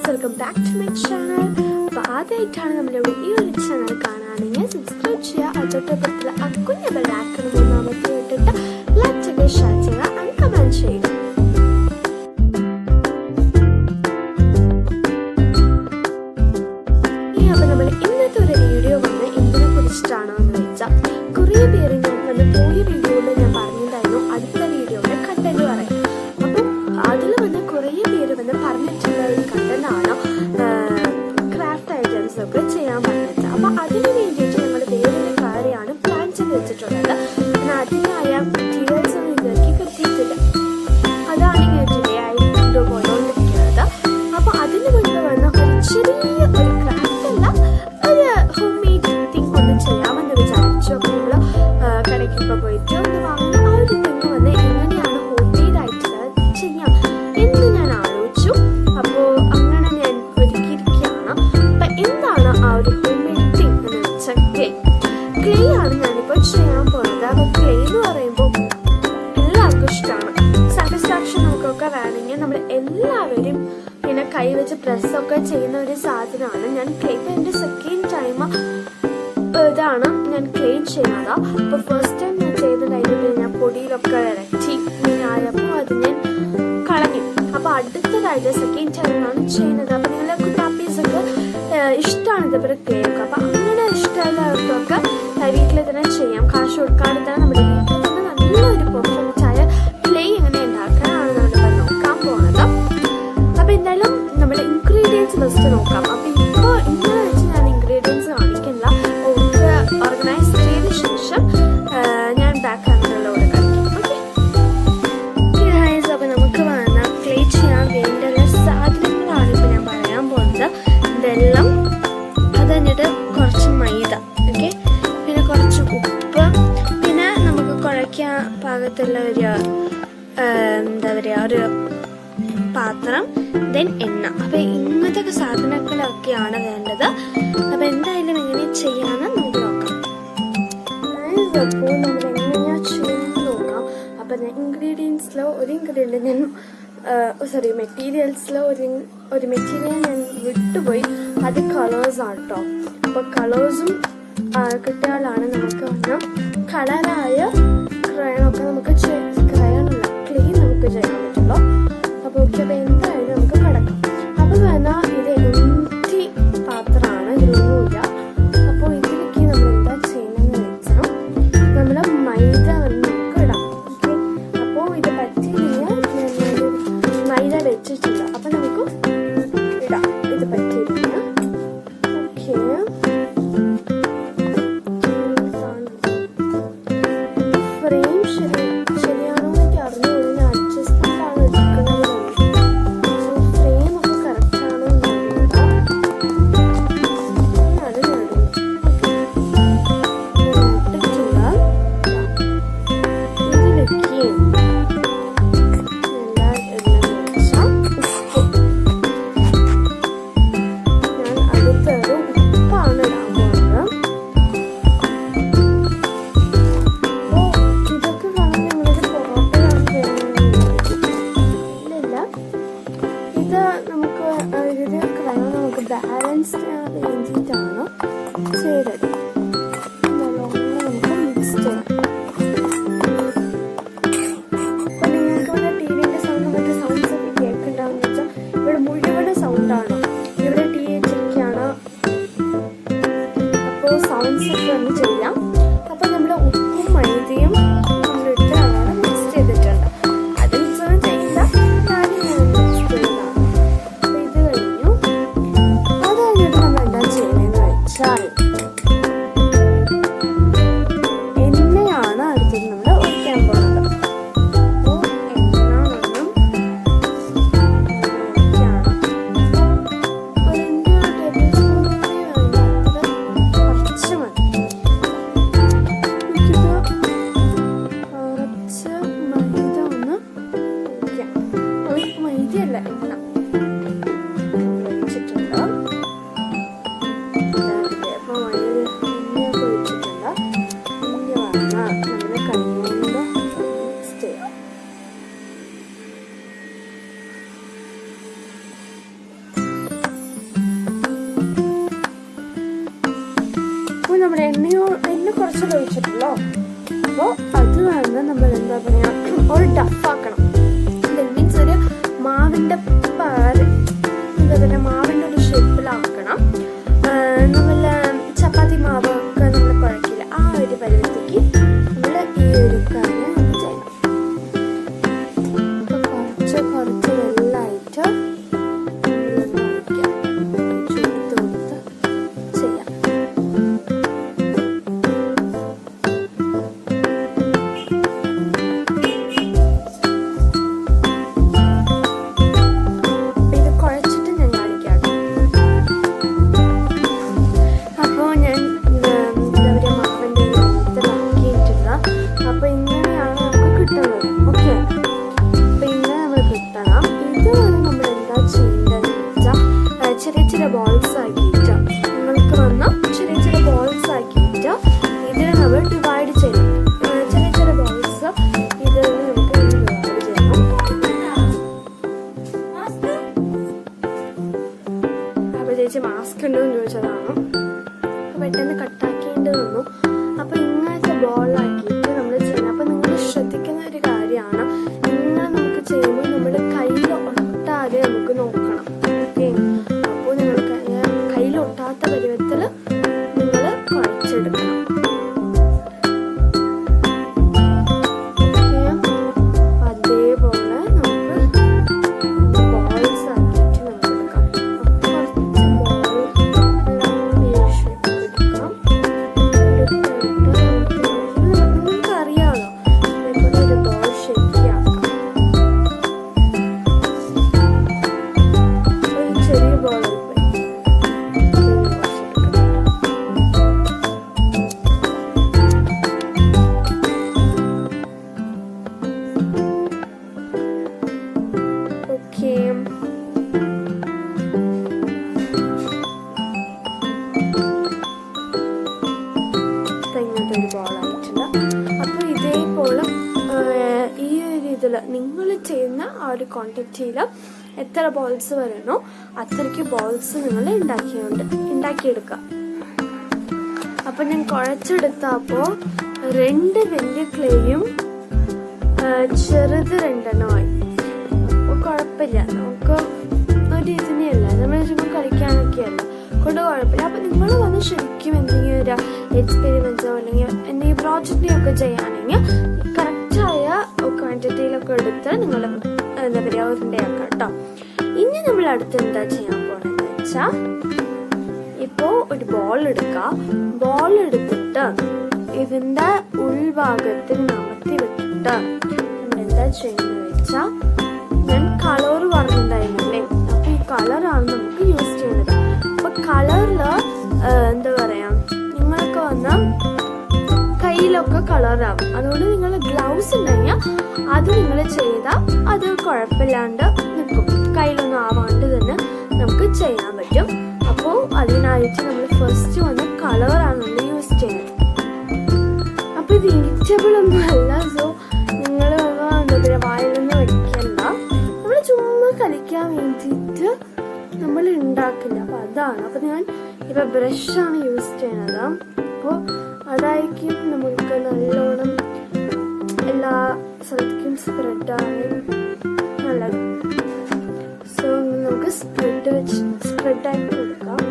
Welcome back to my channel. അപ്പോൾ ആദ്യമായിട്ടാണ് നമ്മളിവിടെ ഈ ഒരു ചാനൽ കാണുകയാണെങ്കിൽ സബ്സ്ക്രൈബ് ചെയ്യുക. തൊട്ടപ്പുറത്തുള്ള ആ കുഞ്ഞു ബെല്ലൈക്കൺ മൂന്നാമത്തെ ഇട്ടിട്ട് ലൈക്ക് ചെയ്യുക, ഷെയർ ചെയ്യുക ആൻഡ് കമൻറ്റ് ചെയ്യുക. അപ്പോൾ നമ്മൾ ഇന്നത്തെ ഒരു വീഡിയോ വന്ന് എന്തിനെ കുറിച്ചിട്ടാണോ എന്ന് വെച്ചാൽ, കുറേ പേര് ഞാൻ വന്ന് പോയ വീഡിയോയിൽ ഞാൻ പറഞ്ഞിട്ടുണ്ടായിരുന്നു അടുത്ത വീഡിയോയുടെ കണ്ടന്റ് പറയും. അപ്പം അതിൽ വന്ന് കുറേ പേര് വന്ന് പറഞ്ഞിട്ടുള്ള ഒരു കണ്ടന്റാണ് ക്രാഫ്റ്റ് ഐറ്റംസ് ഒക്കെ ചെയ്യാൻ പറഞ്ഞിട്ട്. അപ്പോൾ അതിന് വേണ്ടിയിട്ട് നമ്മൾ വേറൊരു കാര്യമാണ് പ്ലാൻ ചെയ്ത് വെച്ചിട്ടുള്ളത്. അതിനായ മെറ്റീരിയൽസ് ഒന്നും ഇതുവരെ കിട്ടിയിട്ടില്ല. അതാണ് ഇങ്ങനെ ഡിലേ ആയി കൊണ്ടുപോയിക്കൊണ്ടിരിക്കുന്നത്. അപ്പോൾ അതിന് മുൻപ് വന്ന ഒരു ചെറിയ ഒരു ക്രാഫ്റ്റ് അല്ല, ഒരു ഹോം മെയ്ഡ് തിങ് ഒന്ന് ചെയ്യാമെന്ന് വിചാരിച്ചു. അപ്പോൾ നമ്മൾ കടയ്ക്കൊക്കെ പോയിട്ട് ഒന്ന് വാങ്ങുന്ന ആ ഒരു തിങ് വന്ന് എങ്ങനെയാണ് ഹോം മെയ്ഡ് ആയിട്ടുള്ളത് ചെയ്യാം എന്ന് ഞാൻ ആലോചിച്ചു. അപ്പോൾ അങ്ങനെ ഞാൻ ഒരുക്കിയിരിക്കുകയാണ്. അപ്പം എന്താണ് ആ ഒരു ഹോം മെയ്ഡ് തിങ് എന്ന് വെച്ചാൽ ക്ലേ ആണ് ഞാനിപ്പോൾ ചെയ്യാൻ പോകുന്നത്. അപ്പോൾ ക്ലേ എന്ന് പറയുമ്പോൾ എല്ലാവർക്കും ഇഷ്ടമാണ്. സാറ്റിസ്ഫാക്ഷൻ നമുക്കൊക്കെ വേണമെങ്കിൽ നമ്മൾ എല്ലാവരും ഇങ്ങനെ കൈവച്ച് പ്രസ്സൊക്കെ ചെയ്യുന്ന ഒരു സാധനമാണ്. ഞാൻ ക്ലേ എൻ്റെ സെക്കൻഡ് ടൈം ഇതാണ് ഞാൻ ക്ലേ ചെയ്യുന്നത്. അപ്പോൾ ഫസ്റ്റ് ടൈം ഞാൻ ചെയ്തിട്ടുണ്ടായിരുന്നു ഞാൻ പൊടിയിലൊക്കെ ഇറക്കി ആയപ്പോൾ അത് ഞാൻ കളഞ്ഞു. അപ്പോൾ അടുത്തതായിട്ട് സെക്കൻഡ് ടൈമാണ് ചെയ്യുന്നത്. അപ്പോൾ നിങ്ങളുടെ കുട്ടാപ്പീസൊക്കെ ഇഷ്ടമാണ് ഇതേപോലെ ക്ലേ ഒക്കെ. അപ്പോൾ അങ്ങനെ ഇഷ്ടമുള്ളവർക്കൊക്കെ വീട്ടിൽ തന്നെ ചെയ്യാം. കാശ് കൊടുക്കാതെ തന്നെ നമ്മുടെ വീട്ടിൽ തന്നെ നല്ലൊരു പെർഫെക്റ്റ് ആയ ക്ലേ എങ്ങനെ ഉണ്ടാക്കാനാണ് നമ്മളിപ്പോൾ നോക്കാൻ പോകുന്നത്. അപ്പോൾ എന്തായാലും നമ്മുടെ ഇൻഗ്രീഡിയൻസ് ഫസ്റ്റ് നോക്കാം. അപ്പോൾ ഇപ്പോൾ ഇങ്ങനെ വെച്ച് ഞാൻ ഇൻഗ്രീഡിയൻസ് കാണിക്കില്ല. ഓർഗനൈസ് ചെയ്ത ശേഷം ഞാൻ ബാക്ക് ക്യാമറയിലൂടെ കാണിക്കും. ഓക്കെ ഗൈസ്, അപ്പോൾ നമുക്ക് വേണ്ട ക്ലേ ചെയ്യാൻ വേണ്ടിയുള്ള സാധനങ്ങളാണ് ഇപ്പോൾ ഞാൻ പറയാൻ പോകുന്നത്. വെള്ളം, അത് കഴിഞ്ഞിട്ട് കുറച്ച് മൈദ, ഓക്കെ, പിന്നെ കുറച്ച് ഉപ്പ്, പിന്നെ നമുക്ക് കുഴയ്ക്കാൻ പാകത്തുള്ള ഒരു എന്താ പറയുക ഒരു പാത്രം, ദെൻ എണ്ണ. അപ്പോൾ ഇങ്ങനത്തെ സാധനങ്ങളൊക്കെയാണ് വേണ്ടത്. അപ്പോൾ എന്തായാലും എങ്ങനെ ചെയ്യാമെന്ന് നമുക്ക് നോക്കാം. അപ്പോൾ നമ്മൾ എങ്ങനെയാണ് ചെയ്യുന്നത് നോക്കാം. അപ്പോൾ ഞാൻ ഇൻഗ്രീഡിയൻസിൽ ഒരു ഇൻഗ്രീഡിയൻറ്റ് ഞാൻ മെറ്റീരിയൽസിൽ ഒരു മെറ്റീരിയൽ ഞാൻ വിട്ടുപോയി. അത് കളേഴ്സാണ് കേട്ടോ. അപ്പോൾ കളേഴ്സും കിട്ടിയാലാണ് നമുക്ക് വന്ന കളറായ ക്രയോണൊക്കെ നമുക്ക് ക്രയോണല്ല ക്ലേ നമുക്ക് ചെയ്യാൻ പറ്റുള്ളൂ. അപ്പോൾ ഓക്കെ, അപ്പോൾ എന്തായാലും നമുക്ക് കിടക്കാം. അപ്പോൾ വേണം ഇത് എംപ്റ്റി പാത്രമാണ്, ഇതിലൊന്നുമില്ല. അപ്പോൾ ഇതിലേക്ക് നമ്മൾ എന്താ ചെയ്യുന്നതെന്ന് വെച്ചാൽ നമ്മൾ മൈദ നമുക്ക് ഇടാം. ഓക്കെ, അപ്പോൾ ഇത് പറ്റിയില്ല, ഞാനൊരു മൈദ വെച്ചിട്ടില്ല. അപ്പോൾ നമുക്ക് ഇടാം, ഇത് പറ്റിയില്ല. ഓക്കെ, ഫ്രെയിം ശരിയാണോ എനിക്ക് അറിഞ്ഞുകൂടി. ഞാൻ അഡ്ജസ്റ്റ്മെന്റ് ആണ് എടുക്കുന്നത്. ഫ്രെയിം ഒക്കെ കറക്റ്റ് ആണോ നമുക്ക് ബാലൻസ് വേണ്ടിയിട്ടാണ് ചെയ്തത്. നമുക്ക് മിക്സ് ചെയ്യാം. അപ്പോൾ നിങ്ങൾക്ക് ഇവിടെ ടി വിൻ്റെ സൗണ്ട് മറ്റു സൗണ്ട്സ് ഒക്കെ കേൾക്കുന്നുണ്ടാവുമെന്ന് വെച്ചാൽ ഇവിടെ മുഴുവൻ സൗണ്ടാണ്. ഇവിടെ ടി വി വെച്ചിരിക്കുകയാണ്. അപ്പോൾ സൗണ്ട്സ് ഒക്കെ ഒന്ന് ചെയ്യാം. അപ്പോൾ നമ്മൾ ഉപ്പും മൈദയും നമ്മളിട്ട് അങ്ങനെ മിക്സ് ചെയ്തിട്ടുണ്ട്. അത് മിക്സൊന്നും ചെയ്യില്ല, ഞാനും മിക്സ് ചെയ്യുന്നതാണ്. അപ്പോൾ ഇത് കഴിഞ്ഞു. അത് കഴിഞ്ഞിട്ട് നമ്മൾ എന്താ ചെയ്യുന്നതെന്ന് വെച്ചാൽ ഒഴിച്ചിട്ടുള്ളൂ. അപ്പോൾ അത് വന്ന് നമ്മൾ എന്താ പറയുക, ഒരു ഡഫാക്കണം. മീൻസ് ഒരു മാവിൻ്റെ എന്താ പറയുക, മാവിൻ്റെ ഒരു ഷേപ്പിലാക്കണം. നമ്മൾ ചപ്പാത്തി മാവൊക്കെ നമ്മൾ കുഴക്കില്ല, ആ ഒരു പരുവത്തേക്ക് നമ്മൾ ഈ ഒരു കാര്യം ചെയ്യണം. അപ്പോൾ കുറച്ച് വെള്ളമായിട്ട് ബോൾസ് ആക്കിയിട്ട് നിങ്ങൾക്ക് വന്ന ചെറിയ ചെറിയ ബോൾസ് ആക്കിയിട്ട് ഇതിനെ നമ്മൾ ഡിവൈഡ് ചെയ്യണം. ചെറിയ ചെറിയ ബോൾസ് ഇതിൽ നമുക്ക് ഡിവൈഡ് ചെയ്യണം. അപ്പോൾ ചേച്ചി മാസ്ക് ഉണ്ടോ എന്ന് ചോദിച്ചതാണ്. അപ്പോൾ പെട്ടെന്ന് കട്ടാക്കേണ്ടി വന്നു. അപ്പോൾ ഇങ്ങനത്തെ ബോളാക്കിയിട്ട് നമ്മൾ ചെയ്യണം. അപ്പോൾ നിങ്ങൾ ശ്രദ്ധിക്കുന്ന ഒരു കാര്യമാണ്, ഇങ്ങനെ നമുക്ക് ചെയ്യുമ്പോൾ നമ്മുടെ കയ്യിൽ ഒട്ടാതെ നമുക്ക് നോക്കണം. ഓക്കെ, ഒട്ടാത്ത പരുവത്തിൽ നിങ്ങൾ കുഴച്ചെടുക്കണം. അതേപോലെ നമുക്ക് ബോൾസ് ആക്കിയിട്ട് നമുക്ക് എടുക്കാം. കുറച്ച് ബോൾ എടുക്കാം. നിങ്ങൾക്ക് അറിയാമല്ലോ, അതേപോലെ ഒരു ബോൾ ഷേപ്പ് ആക്കാം. ഒരു ചെറിയ ബോൾ അപ്പോൾ ഇതേപോലെ ഈ ഒരു ഇതിൽ നിങ്ങൾ ചെയ്യുന്ന ആ ഒരു ക്വാണ്ടിറ്റിയിൽ എത്ര ബോൾസ് വരണോ അത്രയ്ക്ക് ബോൾസ് നിങ്ങൾ ഉണ്ടാക്കിയെടുക്കുക. അപ്പം ഞാൻ കുഴച്ചെടുത്തപ്പോൾ 2 വലിയ ക്ലേയും ചെറുത് 2 എണ്ണമായി. അപ്പോൾ കുഴപ്പമില്ല, നമുക്ക് ഒരു ഇതിനെയല്ല, നമ്മൾ ചുമ്മാ കളിക്കാനൊക്കെയല്ല കൊണ്ട് കുഴപ്പമില്ല. അപ്പം നിങ്ങൾ വന്ന് ശരിക്കും എന്തെങ്കിലും ഒരു എക്സ്പെരിമെൻസോ അല്ലെങ്കിൽ എന്തെങ്കിലും പ്രോജക്റ്റിനെയൊക്കെ ചെയ്യുകയാണെങ്കിൽ കറക്റ്റായ ക്വാണ്ടിറ്റിയിലൊക്കെ എടുത്ത് നിങ്ങൾ എന്താ പറയുക ഉരുണ്ടയാക്കാം കേട്ടോ. ഇനി നമ്മൾ അടുത്ത് എന്താ ചെയ്യാൻ പോകണമെന്ന് വെച്ചാൽ, ഇപ്പോൾ ഒരു ബോൾ എടുക്കുക. ബോൾ എടുത്തിട്ട് ഇതിൻ്റെ ഉൾഭാഗത്തിൽ നമർത്തി വിട്ടിട്ട് നമ്മൾ എന്താ ചെയ്യുന്നത് വെച്ചാൽ, ഞാൻ കളർ പറഞ്ഞിട്ടുണ്ടായിരുന്നില്ലേ, അപ്പോൾ ഈ കളറാണ് നമുക്ക് യൂസ് ചെയ്യുന്നത്. അപ്പോൾ കളറിൽ എന്താ പറയുക, നിങ്ങൾക്ക് വന്ന കയ്യിലൊക്കെ കളറാവും. അതുകൊണ്ട് നിങ്ങൾ ഗ്ലൗസ് ഉണ്ടെങ്കിൽ അത് നിങ്ങൾ ചെയ്താൽ അത് കുഴപ്പമില്ലാണ്ട് നിൽക്കും. കയ്യിലൊന്നും ആവാണ്ട് തന്നെ നമുക്ക് ചെയ്യാൻ പറ്റും. അപ്പോൾ അതിനായിട്ട് നമ്മൾ ഫസ്റ്റ് വന്ന് കളറാണ് നമ്മൾ യൂസ് ചെയ്യുന്നത്. അപ്പോൾ ഇത് ഇരിറ്റബിൾ ഒന്നും അല്ല. സോ നിങ്ങൾ എന്താ പറയുക വായിലൊന്നും വെക്കണ്ട, നമ്മൾ ചുമ്മാ കളിക്കാൻ വേണ്ടിയിട്ട് നമ്മൾ ഉണ്ടാക്കില്ല. അപ്പോൾ അതാണ്. അപ്പോൾ ഞാൻ ഇപ്പോൾ ബ്രഷാണ് യൂസ് ചെയ്യുന്നത്. അപ്പോൾ അതായിരിക്കും നമുക്ക് നല്ലോണം എല്ലാ സ്ഥലത്തേക്കും സ്പ്രെഡാണ് നല്ലത്. സോ നമുക്ക് സ്പ്രെഡായിട്ട് കൊടുക്കാം.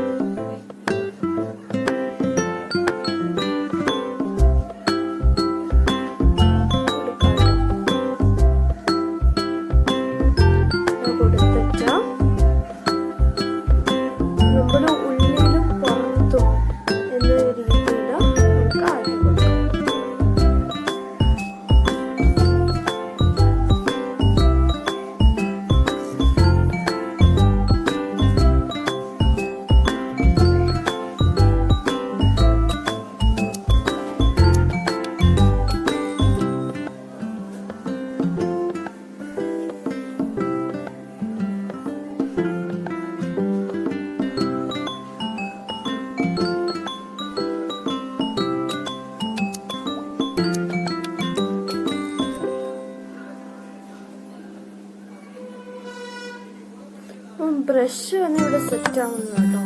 ബ്രഷ് തന്നെ ഇവിടെ സെറ്റ് ആവുന്നു കേട്ടോ.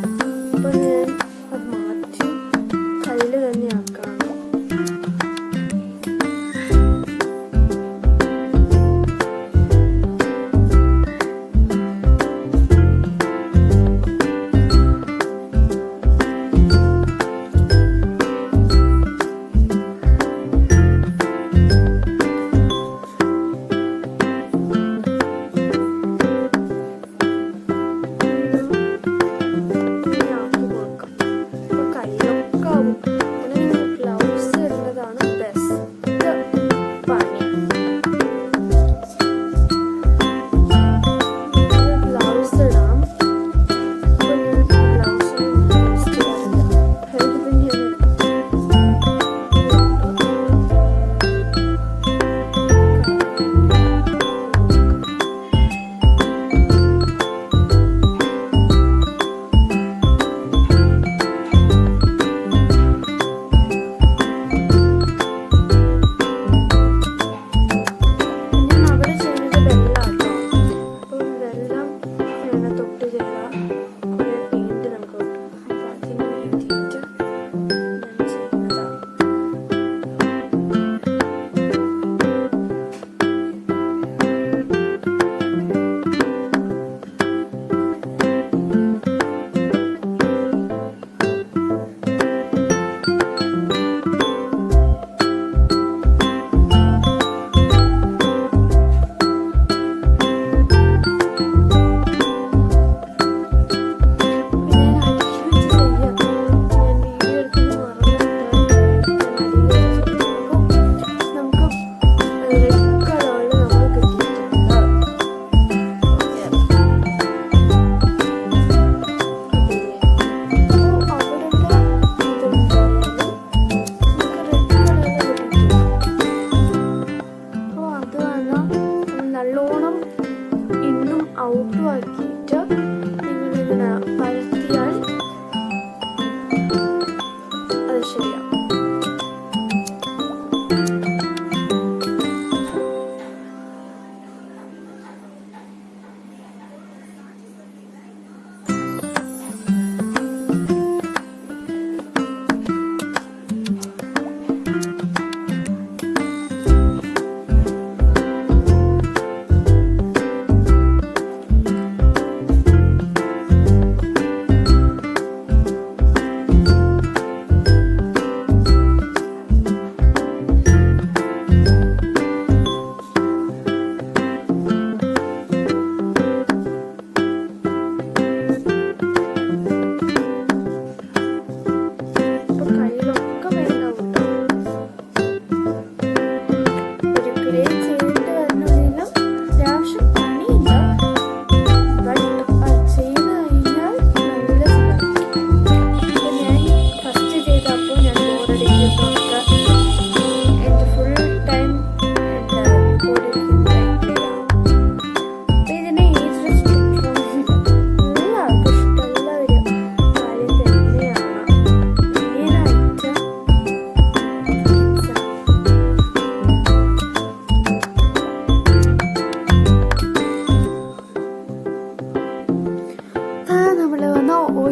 അപ്പൊ ഞാൻ അത് മാറ്റി കയ്യിൽ തന്നെ ആക്കാണ്.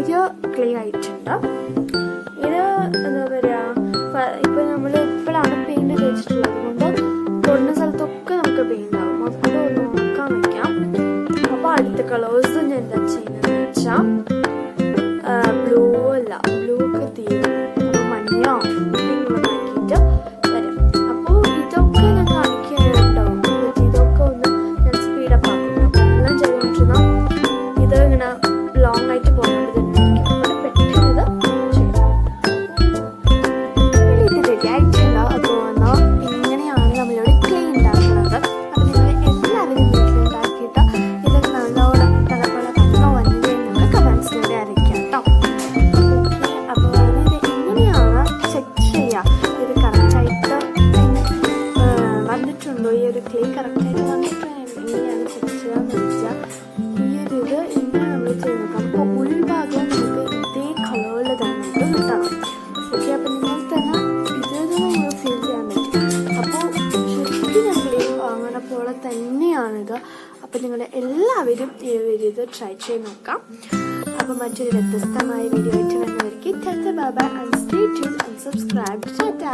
പുതിയ ക്ലേ ആയിട്ടുണ്ട്. ഇത് എന്താ പറയുക, ഇപ്പം നമ്മൾ ഇപ്പോഴാണ് പെയിൻറ് തേച്ചിട്ടുള്ളത് കൊണ്ട് തൊടുന്ന സ്ഥലത്തൊക്കെ നമുക്ക് പെയിൻ്റ് ആവും. അപ്പോൾ ഒന്ന് നോക്കാൻ വയ്ക്കാം. അപ്പോൾ അടുത്ത കളേഴ്സ് ഞാൻ എന്താ ചെയ്യുന്നതെന്ന് വെച്ചാൽ ബ്ലൂ ഒക്കെ തീരും, അപ്പോൾ മഞ്ഞോ എന്തെങ്കിലും ആക്കിയിട്ട് വരാം. അപ്പോൾ ഇതൊക്കെ ഞാൻ കാണിക്കാനുണ്ടാവും. ഇതൊക്കെ ഒന്ന് ഞാൻ സ്പീഡപ്പ് ആക്കും. അപ്പോൾ എല്ലാം ചെയ്തുകൊണ്ടിരുന്നാൽ ഇത് ഇങ്ങനെ ലോങ് ആയിട്ട് പോകുന്നത് തന്നെയായിരിക്കും. അപ്പോൾ പെട്ടെന്ന് ഇത് ചെയ്യും. ഇത് റെഡി ആയിട്ടില്ല. അപ്പോൾ എന്നാൽ ഇങ്ങനെയാണ് നമ്മളിവിടെ ക്ലേ ഉണ്ടാക്കുന്നത്. അപ്പോൾ നിങ്ങൾ എല്ലാവരും വീട്ടിലുണ്ടാക്കിയിട്ട് ഇത് നല്ലോണം പല ഭംഗോ വന്നിട്ട് നിങ്ങൾ കമൻസിലൂടെ അറിയിക്കാം കേട്ടോ. ഓക്കെ, അപ്പോൾ ഇത് എങ്ങനെയാണ് ചെക്ക് ചെയ്യുക, ഇത് കറക്റ്റായിട്ട് വന്നിട്ടുണ്ടോ, ഈ ഒരു ക്ലേ കറക്റ്റായിട്ട് വന്നിട്ട് എങ്ങനെയാണ് ചെക്ക് ചെയ്യാന്ന് വെച്ചാൽ ഇത് ഇങ്ങനെ നമ്മൾ ചെയ്ത് നോക്കാം. അപ്പോൾ ഉൾഭാഗം നമുക്ക് ഇതേ കളറിൽ തന്നെ കിട്ടണം. ഓക്കെ, അപ്പം നിങ്ങൾ തന്നെ ഇത് ഫീൽ ചെയ്യാൻ പറ്റും. അപ്പോൾ ശരിക്കും ഞങ്ങൾ അങ്ങനെ പോലെ തന്നെയാണിത്. അപ്പം നിങ്ങൾ എല്ലാവരും ഇത് ട്രൈ ചെയ്ത് നോക്കാം. അപ്പോൾ മറ്റൊരു വ്യത്യസ്തമായ വീഡിയോ ആയിട്ട് വരുന്നവർക്ക് bye bye and stay tuned and subscribe. Tata.